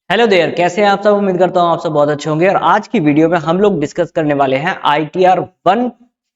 Hello there, कैसे हैं आप सब। उम्मीद करता हूँ आप सब बहुत अच्छे होंगे। और आज की वीडियो में हम लोग डिस्कस करने वाले हैं आईटीआर 1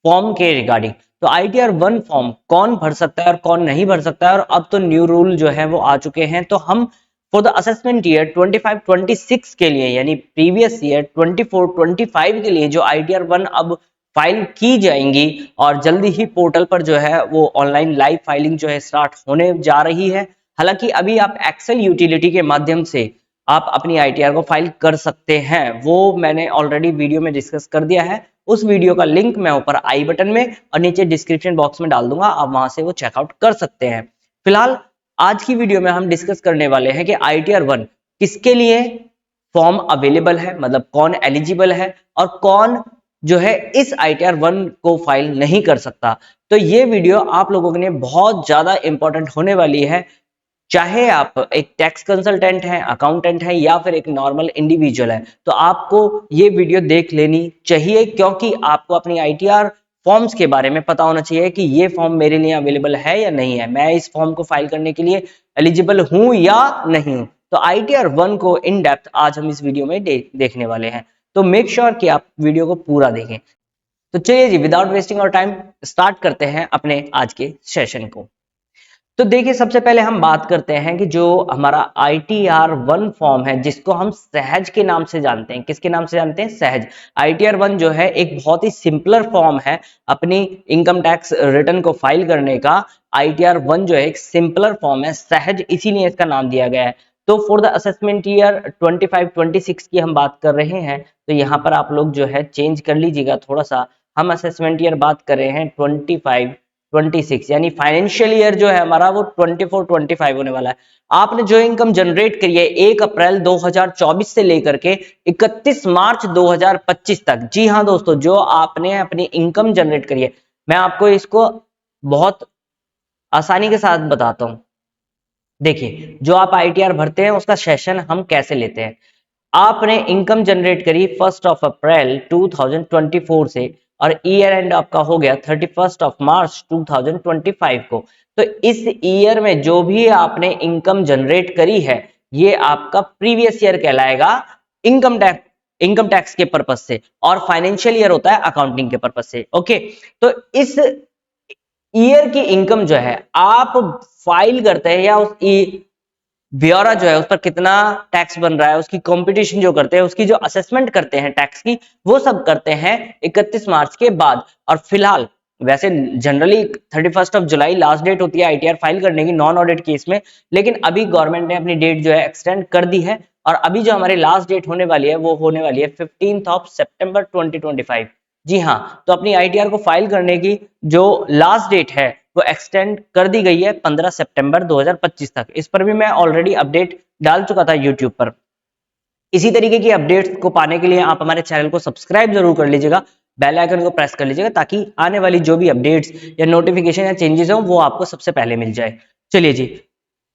फॉर्म के रिगार्डिंग। तो आईटीआर 1 फॉर्म कौन भर सकता है और कौन नहीं भर सकता है, और अब तो न्यू रूल जो है वो आ चुके हैं। तो हम फॉर द असेसमेंट ईयर 25-26 के लिए, यानी प्रीवियस ईयर 24-25 के लिए जो आईटीआर 1 अब फाइल की जाएंगी, और जल्दी ही पोर्टल पर जो है वो ऑनलाइन लाइव फाइलिंग जो है स्टार्ट होने जा रही है। हालांकि अभी आप एक्सेल यूटिलिटी के माध्यम से आप अपनी आईटीआर को फाइल कर सकते हैं, वो मैंने ऑलरेडी वीडियो में डिस्कस कर दिया है। उस वीडियो का लिंक मैं ऊपर आई बटन में और नीचे डिस्क्रिप्शन बॉक्स में डाल दूंगा, आप वहां से वो चेकआउट कर सकते हैं। फिलहाल आज की वीडियो में हम डिस्कस करने वाले हैं कि आईटीआर 1 किसके लिए फॉर्म अवेलेबल है, मतलब कौन एलिजिबल है और कौन जो है इस आईटीआर 1 को फाइल नहीं कर सकता। तो ये वीडियो आप लोगों के लिए बहुत ज्यादा इंपॉर्टेंट होने वाली है, चाहे आप एक टैक्स कंसल्टेंट हैं, अकाउंटेंट हैं, या फिर एक नॉर्मल इंडिविजुअल है। तो आपको ये वीडियो देख लेनी चाहिए, क्योंकि आपको अपनी आईटीआर फॉर्म्स के बारे में पता होना चाहिए कि ये फॉर्म मेरे लिए अवेलेबल है या नहीं है, मैं इस फॉर्म को फाइल करने के लिए एलिजिबल हूं या नहीं हूं। तो आईटीआर 1 को इन डेप्थ आज हम इस वीडियो में देखने वाले हैं। तो मेक श्योर कि आप वीडियो को पूरा देखें। तो चलिए जी, विदाउट वेस्टिंग और टाइम स्टार्ट करते हैं अपने आज के सेशन को। तो देखिए, सबसे पहले हम बात करते हैं कि जो हमारा आईटीआर 1 फॉर्म है, जिसको हम सहज के नाम से जानते हैं। किसके नाम से जानते हैं? सहज। आईटीआर 1 जो है एक बहुत ही सिंपलर फॉर्म है अपनी इनकम टैक्स रिटर्न को फाइल करने का। आईटीआर 1 जो है एक सिंपलर फॉर्म है, सहज, इसीलिए इसका नाम दिया गया है। तो फॉर द असेसमेंट ईयर 25-26 की हम बात कर रहे हैं, तो यहाँ पर आप लोग जो है चेंज कर लीजिएगा थोड़ा सा। हम असेसमेंट ईयर बात कर रहे हैं 25-26, यानी फाइनेंशियल ईयर जो है हमारा वो 24-25 होने वाला है। आपने जो इनकम जनरेट करी है 1 अप्रैल 2024 से लेकर के 31 मार्च 2025 तक, जी हाँ दोस्तों, जो आपने अपनी इनकम जनरेट करी है, मैं आपको इसको बहुत आसानी के साथ बताता हूं। देखिए, जो आप आईटीआर भरते हैं उसका सेशन हम कैसे लेते हैं। आपने इनकम जनरेट करी 1 अप्रैल 2024 से, और ईयर एंड आपका हो गया 31 मार्च 2025 को। तो इस ईयर में जो भी आपने इनकम जनरेट करी है, ये आपका प्रीवियस ईयर कहलाएगा इनकम टैक्स के पर्पज से, और फाइनेंशियल ईयर होता है अकाउंटिंग के पर्पज से। ओके, तो इस ईयर की इनकम जो है आप फाइल करते हैं, या उस ब्यौरा जो है उस पर कितना टैक्स बन रहा है, उसकी कंपटीशन जो करते हैं, उसकी जो असेसमेंट करते हैं टैक्स की, वो सब करते हैं 31 मार्च के बाद। और फिलहाल वैसे जनरली 31 जुलाई लास्ट डेट होती है आईटीआर फाइल करने की नॉन ऑडिट केस में, लेकिन अभी गवर्नमेंट ने अपनी डेट जो है एक्सटेंड कर दी है, और अभी जो हमारी लास्ट डेट होने वाली है वो होने वाली है 15 सितंबर 2025। जी हाँ, तो अपनी आईटीआर को फाइल करने की जो लास्ट डेट है वो एक्सटेंड कर दी गई है 15 सितंबर 2025 तक। इस पर भी मैं ऑलरेडी अपडेट डाल चुका था यूट्यूब पर। इसी तरीके की अपडेट्स को पाने के लिए आप हमारे चैनल को सब्सक्राइब जरूर कर लीजिएगा, बेल आइकन को प्रेस कर लीजिएगा, ताकि आने वाली जो भी अपडेट्स या नोटिफिकेशन या चेंजेस हो वो आपको सबसे पहले मिल जाए। चलिए जी,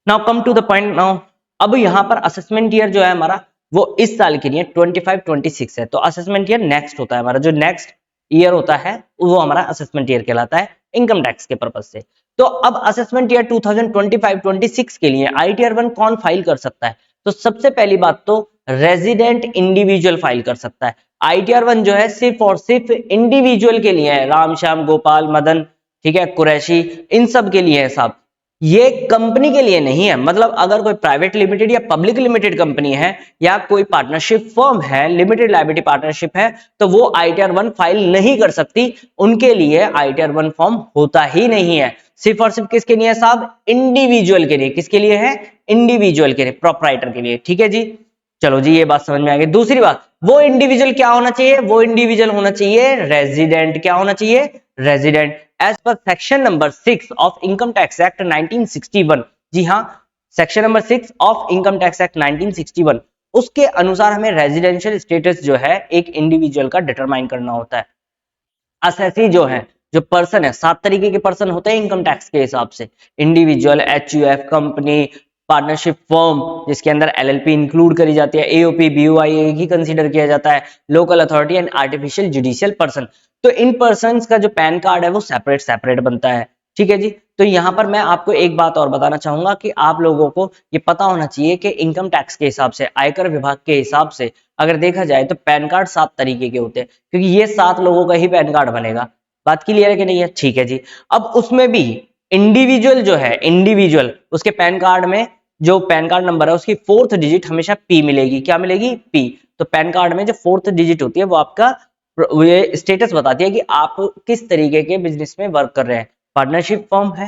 now come to the point. Now अब यहाँ पर असेसमेंट ईयर जो है हमारा वो इस साल के लिए 25-26 है। तो असेसमेंट ईयर नेक्स्ट होता है हमारा, जो नेक्स्ट ईयर होता है वो हमारा असेसमेंट ईयर कहलाता है इनकम टैक्स के पर्पज से। तो अब असेसमेंट ईयर 2025-26 के लिए आईटीआर 1 कौन फाइल कर सकता है? तो सबसे पहली बात तो रेजिडेंट इंडिविजुअल फाइल कर सकता है। आईटीआर 1 जो है सिर्फ और सिर्फ इंडिविजुअल के लिए है, राम श्याम गोपाल मदन, ठीक है, कुरैशी, इन सब के लिए है साहब। ये कंपनी के लिए नहीं है। मतलब अगर कोई प्राइवेट लिमिटेड या पब्लिक लिमिटेड कंपनी है, या कोई पार्टनरशिप फर्म है, लिमिटेड लायबिलिटी पार्टनरशिप है, तो वो आईटीआर 1 फाइल नहीं कर सकती। उनके लिए आईटीआर 1 फॉर्म होता ही नहीं है। सिर्फ और सिर्फ किसके लिए है साहब? इंडिविजुअल के लिए। किसके लिए है? इंडिविजुअल के लिए, प्रोप्राइटर के लिए। ठीक है जी, चलो जी, ये बात समझ में आ गई। दूसरी बात, वो इंडिविजुअल क्या होना चाहिए? वो इंडिविजुअल होना चाहिए रेजिडेंट। क्या होना चाहिए? Resident, as per section number 6 of income tax act 1961। जी हाँ, section number 6 of income tax act 1961, उसके अनुसार हमें रेजिडेंशियल स्टेटस जो है एक इंडिविजुअल का डिटरमाइन करना होता है। असेसी जो है, जो पर्सन है, 7 तरीके के पर्सन होते हैं इनकम टैक्स के हिसाब से। Individual, HUF, company, partnership firm जिसके अंदर एलएलपी इंक्लूड करी जाती है, एओपी, बीओआई एक ही कंसीडर किया जाता है, local authority and artificial judicial person. तो इन पर्सन का जो पैन कार्ड है वो सेपरेट सेपरेट बनता है। ठीक है जी। तो यहाँ पर मैं आपको एक बात और बताना चाहूंगा कि आप लोगों को ये पता होना चाहिए कि इनकम टैक्स के हिसाब से, आयकर विभाग के हिसाब से अगर देखा जाए तो पैन कार्ड 7 तरीके के होते हैं, क्योंकि ये 7 लोगों का ही पैन कार्ड बनेगा। बात क्लियर है कि नहीं है? ठीक है जी। अब उसमें भी इंडिविजुअल जो है, इंडिविजुअल उसके पैन कार्ड में जो पैन कार्ड नंबर है उसकी 4th डिजिट हमेशा पी मिलेगी। क्या मिलेगी? पी। तो पैन कार्ड में जो 4th डिजिट होती है वो आपका ये स्टेटस बताती है कि आप किस तरीके के बिजनेस में वर्क कर रहे हैं। पार्टनरशिप फर्म है,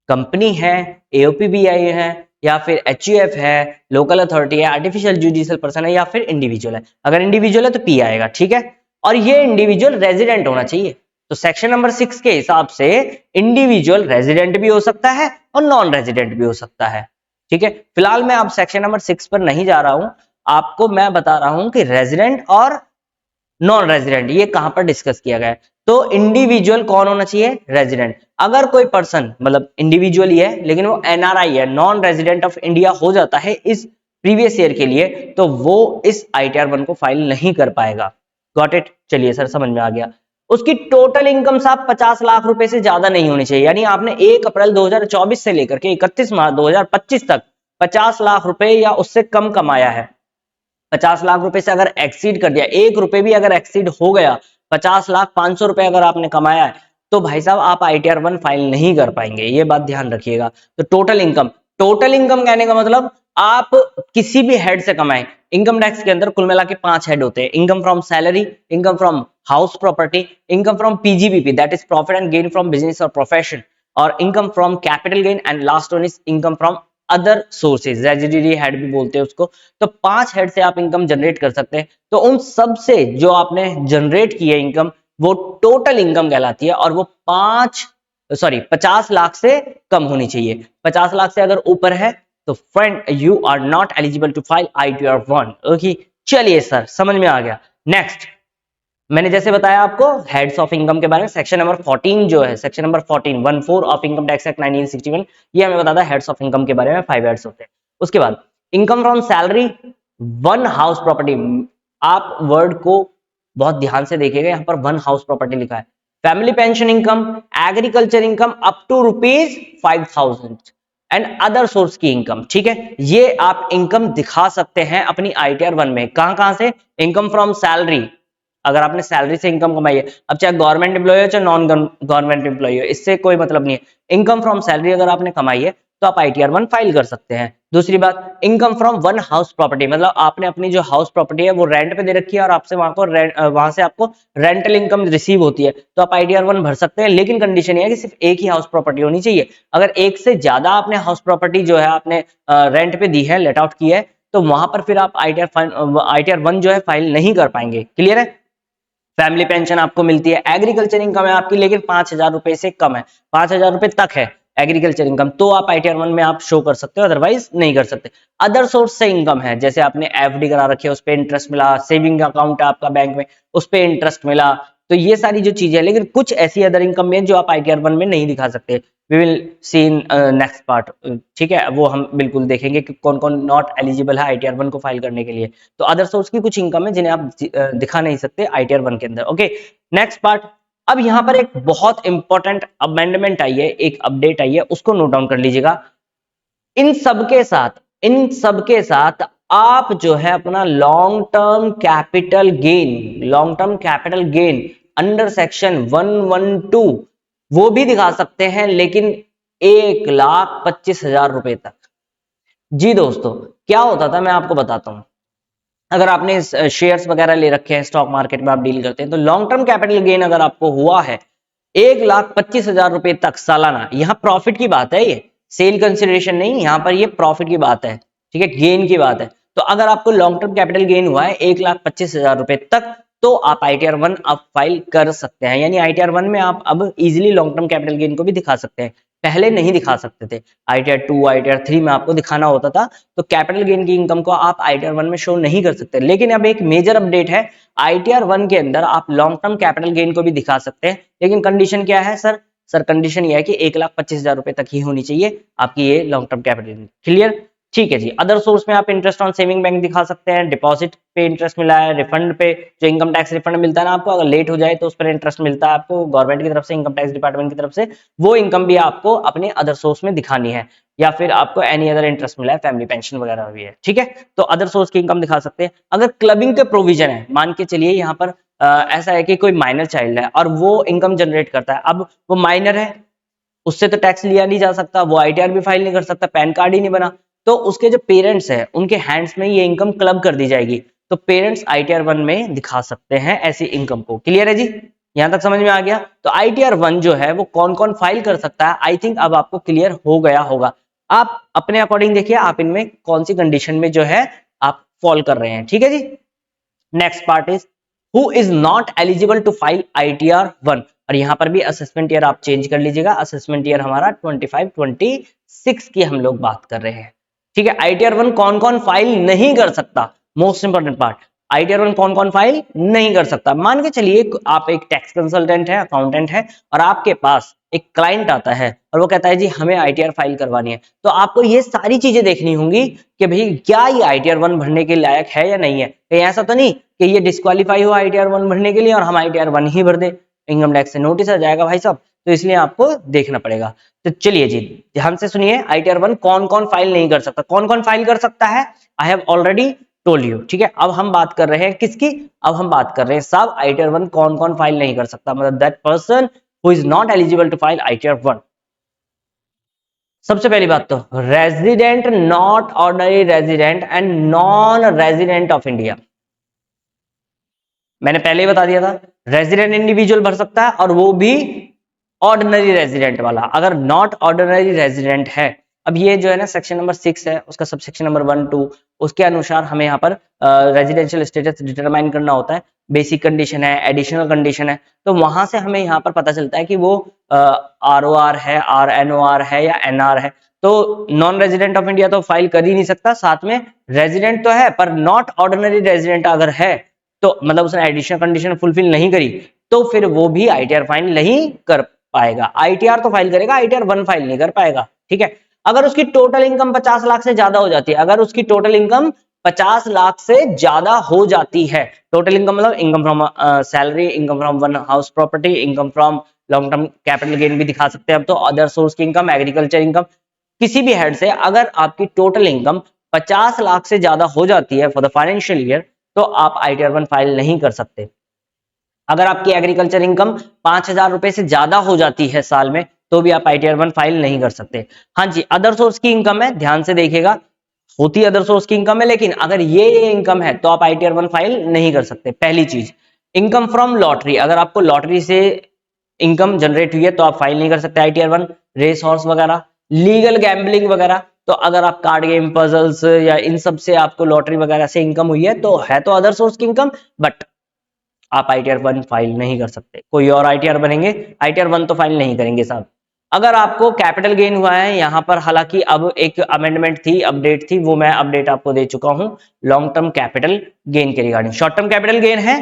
कंपनी है, एओपीबीआई है, या फिर एचयूएफ है, लोकल अथॉरिटी है, आर्टिफिशियल जुडिशियल पर्सन है, या फिर इंडिविजुअल है। अगर इंडिविजुअल है तो पी आएगा, ठीक है। और ये इंडिविजुअल रेजिडेंट होना चाहिए। तो सेक्शन नंबर 6 के हिसाब से इंडिविजुअल रेजिडेंट भी हो सकता है और नॉन रेजिडेंट भी हो सकता है, ठीक है। फिलहाल मैं अब सेक्शन नंबर 6 पर नहीं जा रहा हूं, आपको मैं बता रहा हूं कि रेजिडेंट और नॉन रेजिडेंट ये कहां पर डिस्कस किया गया है। तो इंडिविजुअल कौन होना चाहिए? रेजिडेंट। अगर कोई पर्सन मतलब इंडिविजुअल ही है लेकिन वो एनआरआई है, नॉन रेजिडेंट ऑफ इंडिया हो जाता है इस प्रीवियस ईयर के लिए, तो वो इस आईटीआर 1 को फाइल नहीं कर पाएगा। Got it? चलिए सर, समझ में आ गया। उसकी टोटल इनकम साहब 50 लाख रुपए से ज्यादा नहीं होनी चाहिए। यानी आपने 1 अप्रैल 2024 से लेकर के 31 मार्च 2025 तक 50 लाख रुपए या उससे कम कमाया है। 50 लाख रुपए से अगर एक्सीड कर दिया, 1 रुपए भी अगर एक्सीड हो गया, 50 लाख 500 रुपए अगर आपने कमाया है, तो भाई साहब आप आईटीआर 1 फाइल नहीं कर पाएंगे। ये बात ध्यान रखिएगा। तो टोटल इनकम, टोटल इनकम कहने का मतलब आप किसी भी हेड से कमाएं। इनकम टैक्स के अंदर कुल मिला के 5 हेड होते हैं। Income from salary, income from house property, income from PGBP that is profit and gain from business और प्रोफेशन, और income from capital gain, and last one is income from other sources, residuary head भी बोलते हैं उसको। तो 5 head से आप income generate कर सकते हैं। तो उन सब से जो आपने जनरेट की है इनकम, वो टोटल इनकम कहलाती है, और वो 50 लाख से कम होनी चाहिए। 50 लाख से अगर ऊपर है तो friend you are not eligible to file ITR 1। Okay, चलिए सर, समझ में आ गया। नेक्स्ट, मैंने जैसे बताया आपको हेड्स ऑफ इनकम के बारे में, सेक्शन नंबर 14 जो है, section number 14 of income tax act 1961, ये हमें बताता है हेड्स ऑफ इनकम के बारे में। 5 हेड्स होते हैं। उसके बाद income from salary, 1 house property. आप वर्ड को बहुत ध्यान से देखिएगा, यहाँ पर 1 हाउस प्रॉपर्टी लिखा है। Family pension income, agriculture income up to ₹5,000 and other source की इनकम, ठीक है। ये आप इनकम दिखा सकते हैं अपनी आईटीआर 1 में। कहां से? इनकम फ्रॉम सैलरी, अगर आपने सैलरी से इनकम कमाई है, अब चाहे गवर्नमेंट एम्प्लॉय हो चाहे नॉन गवर्नमेंट एम्प्लॉय हो, इससे कोई मतलब नहीं है। इनकम फ्रॉम सैलरी अगर आपने कमाई है तो आप आईटीआर 1 फाइल कर सकते हैं। दूसरी बात, इनकम फ्रॉम 1 हाउस प्रॉपर्टी, मतलब आपने अपनी जो हाउस प्रॉपर्टी है वो रेंट पे दे रखी है और आपसे वहां से आपको रेंटल इनकम रिसीव होती है, तो आप आईटीआर 1 भर सकते हैं। लेकिन कंडीशन ये है कि सिर्फ एक ही हाउस प्रॉपर्टी होनी चाहिए। अगर एक से ज्यादा आपने हाउस प्रॉपर्टी जो है आपने रेंट पे दी है, लेट आउट की है, तो वहां पर फिर आप आईटीआर 1 जो है फाइल नहीं कर पाएंगे। क्लियर है? फैमिली पेंशन आपको मिलती है, एग्रीकल्चर इनकम है आपकी लेकिन 5,000 रुपए से कम है, 5,000 रुपए तक है एग्रीकल्चर इनकम, तो आप आईटीआर 1 में आप शो कर सकते हो, अदरवाइज नहीं कर सकते। अदर सोर्स से इनकम है, जैसे आपने एफडी करा रखी है, उस पर इंटरेस्ट मिला, सेविंग अकाउंट है आपका बैंक में, उस पर इंटरेस्ट मिला, तो ये सारी जो चीजें है। लेकिन कुछ ऐसी अदर इनकम में जो आप आईटीआर 1 में नहीं दिखा सकते। We will see in next part, ठीक है, वो हम बिल्कुल देखेंगे कि कौन कौन नॉट एलिजिबल है आईटीआर 1 को फाइल करने के लिए। तो अदर सोर्स की कुछ इनकम है जिन्हें आप दिखा नहीं सकते आईटीआर 1 के अंदर। Okay, next part. अब यहां पर एक बहुत इंपॉर्टेंट अमेंडमेंट आई है, एक अपडेट आई है, उसको नोट डाउन कर लीजिएगा। इन सब के साथ आप जो है अपना long term capital gain under section 112 वो भी दिखा सकते हैं, लेकिन 1,25,000 रुपए तक। जी दोस्तों, क्या होता था मैं आपको बताता हूं। अगर आपने शेयर्स वगैरह ले रखे हैं, स्टॉक मार्केट में आप डील करते हैं, तो लॉन्ग टर्म कैपिटल गेन अगर आपको हुआ है 1,25,000 रुपए तक सालाना, यहाँ प्रॉफिट की बात है, ये सेल कंसिडरेशन नहीं, यहाँ पर ये प्रॉफिट की बात है, ठीक है, गेन की बात है। तो अगर आपको लॉन्ग टर्म कैपिटल गेन हुआ है 1,25,000 रुपए तक, तो आप आईटीआर 1 अब फाइल कर सकते हैं। यानी आईटीआर 1 में आप अब easily long term capital gain को भी दिखा सकते हैं, पहले नहीं दिखा सकते थे। आईटीआर 2 आईटीआर 3 में आपको दिखाना होता था, तो कैपिटल गेन की इनकम को आप आईटीआर 1 में शो नहीं कर सकते। लेकिन अब एक मेजर अपडेट है, आईटीआर 1 के अंदर आप लॉन्ग टर्म कैपिटल गेन को भी दिखा सकते हैं, लेकिन कंडीशन क्या है सर? कंडीशन ये है कि 1,25,000 रुपए तक ही होनी चाहिए आपकी ये long term capital gain. Clear? ठीक है जी। अदर सोर्स में आप इंटरेस्ट ऑन सेविंग बैंक दिखा सकते हैं, डिपॉजिट पे इंटरेस्ट मिला है, रिफंड पे जो इनकम टैक्स रिफंड मिलता है ना आपको, अगर लेट हो जाए तो उस पर इंटरेस्ट मिलता है आपको गवर्नमेंट की तरफ से, इनकम टैक्स डिपार्टमेंट की तरफ से, वो इनकम भी आपको अपने अदर सोर्स में दिखानी है। या फिर आपको एनी अदर इंटरेस्ट मिला है, फैमिली पेंशन वगैरह भी है, ठीक है, तो अदर सोर्स की इनकम दिखा सकते हैं। अगर क्लबिंग के प्रोविजन है, मान के चलिए यहाँ पर ऐसा है कि कोई माइनर चाइल्ड है और वो इनकम जनरेट करता है, अब वो माइनर है, उससे तो टैक्स लिया नहीं जा सकता, वो आईटीआर भी फाइल नहीं कर सकता, पैन कार्ड ही नहीं बना, तो उसके जो पेरेंट्स है उनके हैंड्स में ये इनकम क्लब कर दी जाएगी, तो पेरेंट्स आईटीआर 1 में दिखा सकते हैं ऐसी इनकम को। क्लियर है जी, यहां तक समझ में आ गया। तो आईटीआर 1 जो है वो कौन कौन फाइल कर सकता है, आई थिंक अब आपको क्लियर हो गया होगा। आप अपने अकॉर्डिंग देखिए आप इनमें कौन सी कंडीशन में जो है आप फॉल कर रहे हैं, ठीक है जी। Next part is who is not eligible to file ITR 1, और यहां पर भी असेसमेंट ईयर आप चेंज कर लीजिएगा, असेसमेंट ईयर हमारा 25-26 की हम लोग बात कर रहे हैं, ठीक है। आईटीआर 1 कौन कौन फाइल नहीं कर सकता, मोस्ट इंपोर्टेंट पार्ट, आईटीआर 1 कौन कौन फाइल नहीं कर सकता। मान के चलिए आप एक टैक्स कंसल्टेंट है, अकाउंटेंट है, और आपके पास एक क्लाइंट आता है और वो कहता है जी हमें आईटीआर फाइल करवानी है, तो आपको ये सारी चीजें देखनी होंगी कि भाई क्या ये आईटीआर 1 भरने के लायक है या नहीं है। कहीं ऐसा तो नहीं कि ये डिस्क्वालीफाई हुआ आईटीआर 1 भरने के लिए और हम आईटीआर 1 ही भर दे, इनकम टैक्स से नोटिस आ जाएगा भाई साहब, तो इसलिए आपको देखना पड़ेगा। तो चलिए जी ध्यान से सुनिए, आईटीआर 1 कौन कौन फाइल नहीं कर सकता, कौन कौन फाइल कर सकता है, I have already told you, ठीक है। अब हम बात कर रहे हैं किसकी, अब हम बात कर रहे हैं साहब आईटीआर 1 कौन कौन फाइल नहीं कर सकता, मतलब that person who is not eligible to file ITR 1। सबसे पहली बात तो resident, not ordinary resident and non resident of India. मैंने पहले ही बता दिया था, रेजिडेंट इंडिविजुअल भर सकता है और वो भी ऑर्डिनरी रेजिडेंट वाला। अगर नॉट ऑर्डिनरी रेजिडेंट है, अब ये जो है ना सेक्शन नंबर 6 है, उसका सब सेक्शन नंबर 1, 2, उसके अनुसार हमें यहाँ पर रेजिडेंशियल स्टेटस डिटरमाइन करना होता है, बेसिक कंडीशन है, एडिशनल कंडीशन है, तो वहां से हमें यहाँ पर पता चलता है कि वो आरओआर है, आरएनओआर है या एनआर है। तो नॉन रेजिडेंट ऑफ इंडिया तो फाइल कर ही नहीं सकता, साथ में रेजिडेंट तो है पर नॉट ऑर्डिनरी रेजिडेंट अगर है तो मतलब उसने एडिशनल कंडीशन फुलफिल नहीं करी, तो फिर वो भी आईटीआर फाइल नहीं कर पाएगा। आईटीआर तो फाइल करेगा, आईटीआर 1 फाइल नहीं कर पाएगा, ठीक है। अगर उसकी टोटल इनकम 50 लाख से ज्यादा हो जाती है, अगर उसकी टोटल इनकम 50 लाख से ज्यादा हो जाती है, टोटल इनकम मतलब income from salary, income from one house property, income from long term capital gain भी दिखा सकते हैं अब तो, अदर सोर्स की इनकम, एग्रीकल्चर इनकम, किसी भी हेड से अगर आपकी टोटल इनकम 50 लाख से ज्यादा हो जाती है फॉर द फाइनेंशियल ईयर, तो आप आईटीआर 1 फाइल नहीं कर सकते। अगर आपकी एग्रीकल्चर इनकम 5,000 रुपए से ज्यादा हो जाती है साल में, तो भी आप आईटीआर 1 फाइल नहीं कर सकते। हाँ जी, अदर सोर्स की इनकम है, ध्यान से देखिएगा, होती अदर सोर्स की इनकम है, लेकिन अगर ये इनकम है तो आप आईटीआर 1 फाइल नहीं कर सकते। पहली चीज, इनकम फ्रॉम लॉटरी, अगर आपको लॉटरी से इनकम जनरेट हुई है तो आप फाइल नहीं कर सकते आईटीआर 1। रेस हॉर्स वगैरह, लीगल गैम्बलिंग वगैरह, तो अगर आप कार्ड गेम, पजल्स या इन सब से आपको लॉटरी वगैरह से इनकम हुई है तो अदर सोर्स की इनकम, बट आप आईटीआर 1 फाइल नहीं कर सकते। कोई और आईटीआर बनेंगे, आईटीआर 1 तो फाइल नहीं करेंगे साहब। अगर आपको कैपिटल गेन हुआ है, यहां पर हालांकि अब एक अमेंडमेंट थी, अपडेट थी, वो मैं अपडेट आपको दे चुका हूं लॉन्ग टर्म कैपिटल गेन के regarding. Short term capital gain है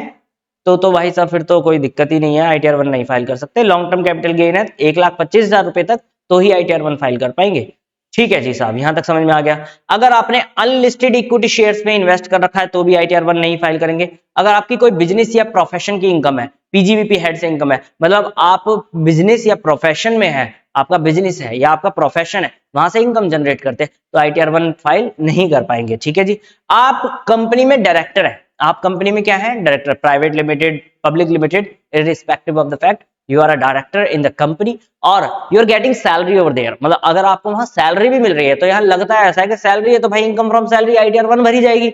तो भाई साहब फिर तो कोई दिक्कत ही नहीं है, आईटीआर 1 नहीं फाइल कर सकते। लॉन्ग टर्म कैपिटल गेन है 1,25,000 रुपए तक, तो ही आईटीआर 1 फाइल कर पाएंगे। ठीक है जी साहब, यहां तक समझ में आ गया। अगर आपने अनलिस्टेड इक्विटी शेयर्स में इन्वेस्ट कर रखा है तो भी आईटीआर 1 नहीं फाइल करेंगे। अगर आपकी कोई बिजनेस या प्रोफेशन की इनकम है, पीजीवीपी हेड से इनकम है, मतलब आप बिजनेस या प्रोफेशन में है, आपका बिजनेस है या आपका प्रोफेशन है, वहां से इनकम जनरेट करते हैं, तो आईटीआर 1 फाइल नहीं कर पाएंगे। ठीक है जी। आप कंपनी में डायरेक्टर है, आप कंपनी में क्या है, director, private limited, public limited, irrespective of the fact you are a director in the company और you are getting salary over there, मतलब अगर आपको वहां सैलरी भी मिल रही है, तो यहाँ लगता है ऐसा है कि सैलरी है तो भाई इनकम फ्रॉम सैलरी आईटीआर 1 भरी जाएगी,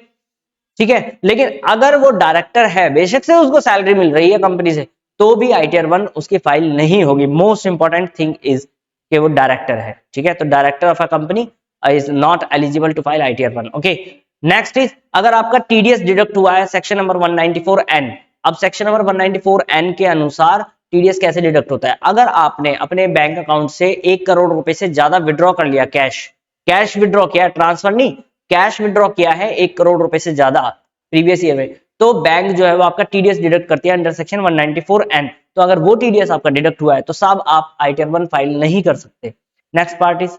ठीक है। लेकिन अगर वो डायरेक्टर है, बेशक से उसको सैलरी मिल रही है कंपनी से, तो भी आईटीआर 1 उसकी फाइल नहीं होगी। मोस्ट इंपॉर्टेंट थिंग इज कि वो डायरेक्टर है, ठीक है। तो director of a company is not eligible to file ITR 1। Okay, next is अगर आपका टीडीएस डिडक्ट हुआ है सेक्शन नंबर 194N। अब सेक्शन नंबर 194N के अनुसार टीडीएस कैसे डिडक्ट होता है, अगर आपने अपने बैंक अकाउंट से 1 करोड़ रुपए से ज्यादा विड्रॉ कर लिया, कैश विड्रॉ किया, ट्रांसफर नहीं, कैश विड्रॉ किया है 1 करोड़ रुपए से ज्यादा प्रीवियस ईयर में, तो बैंक जो है वो आपका टीडीएस डिडक्ट करती है अंडर सेक्शन 194N। तो अगर वो टीडीएस आपका डिडक्ट हुआ है तो साहब आप आईटीआर 1 फाइल नहीं कर सकते। Next part is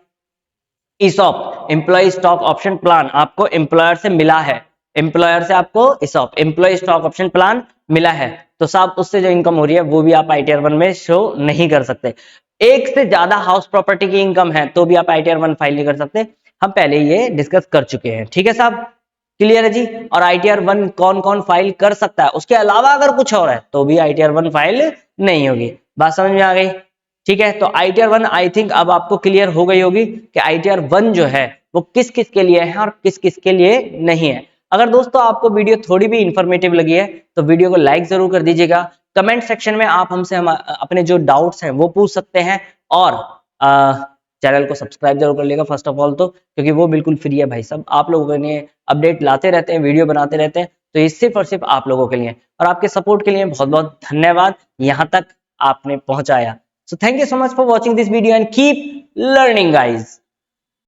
ESOP, employ stock option plan, आपको एम्प्लॉयर से मिला है, एम्प्लॉयर से आपको ESOP, employ stock option plan मिला है, तो साहब उससे जो इनकम हो रही है वो भी आप ITR 1 में शो नहीं कर सकते। एक से ज्यादा हाउस प्रॉपर्टी की इनकम है तो भी आप ITR 1 फाइल नहीं कर सकते, हम पहले ये डिस्कस कर चुके हैं। ठीक है साहब, क्लियर है जी। और ITR 1 कौन कौन फाइल कर सकता है, उसके अलावा अगर कुछ और है तो भी ITR 1 फाइल नहीं होगी। बात समझ में आ गई? ठीक है, तो ITR 1 आई थिंक अब आपको क्लियर हो गई होगी कि ITR 1 जो है वो किस किस के लिए है और किस किस के लिए नहीं है। अगर दोस्तों आपको वीडियो थोड़ी भी इंफॉर्मेटिव लगी है तो वीडियो को लाइक जरूर कर दीजिएगा। कमेंट सेक्शन में आप हमसे अपने जो डाउट्स हैं वो पूछ सकते हैं, और चैनल को सब्सक्राइब जरूर कर लेगा फर्स्ट ऑफ ऑल तो, क्योंकि वो बिल्कुल फ्री है भाई साहब, आप लोगों के लिए अपडेट लाते रहते हैं, वीडियो बनाते रहते हैं, तो ये सिर्फ और सिर्फ आप लोगों के लिए, और आपके सपोर्ट के लिए बहुत बहुत धन्यवाद, यहाँ तक आपने पहुंचाया। So thank you so much for watching this video and keep learning guys.